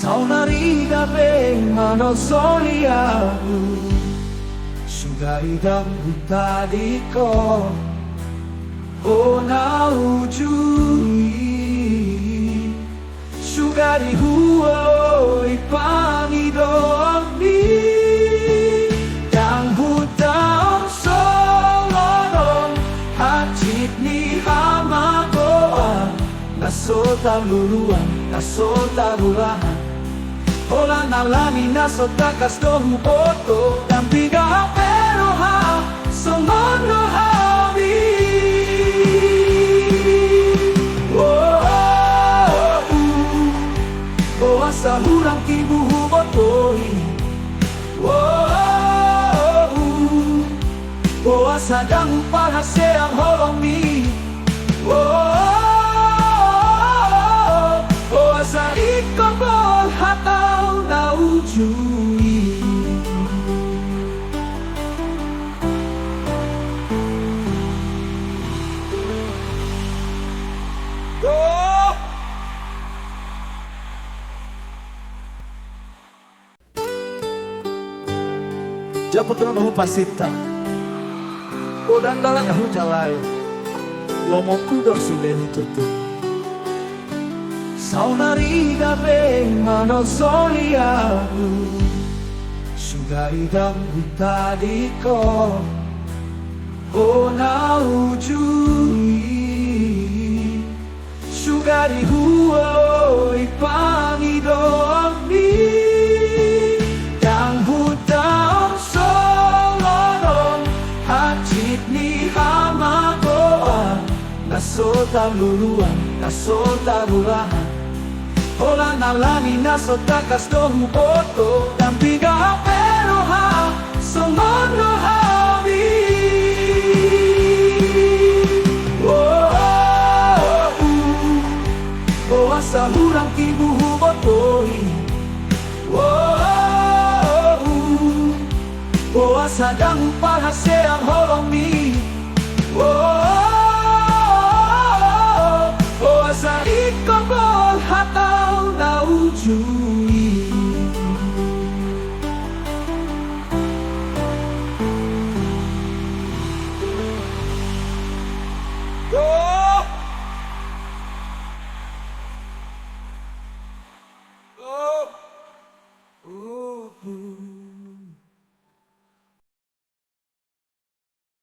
Saunari gabe manosolia Sugari dan tadi ko Ona ujui Sugari huo ipangidoni Yang hutang solorong Hajit ni hamagoan Nasota luluan, nasota rulahan Ola nalani nasota kasdohu boto Tampiga peroha somono hawi Oasa hurang kibuhu botoi Oasa dangu parhaseang holomi Oasa ikobol hatau na ujui Japutra mahu pasita Udan dalang ahu jalai Lomong kudor suleni tutup Saunari gabe manosolia Sugari dan tadi ko Ona ujui Sugari huo ipangidoni Yang hutang solorong Hajit ni hamagoan Nasota luluan, nasota rulahan Ola nalani nasota kasdohu boto Tampiga peroha somono hawi Oasa hurang kibuhu botoi Oasa dangu parhaseang holomi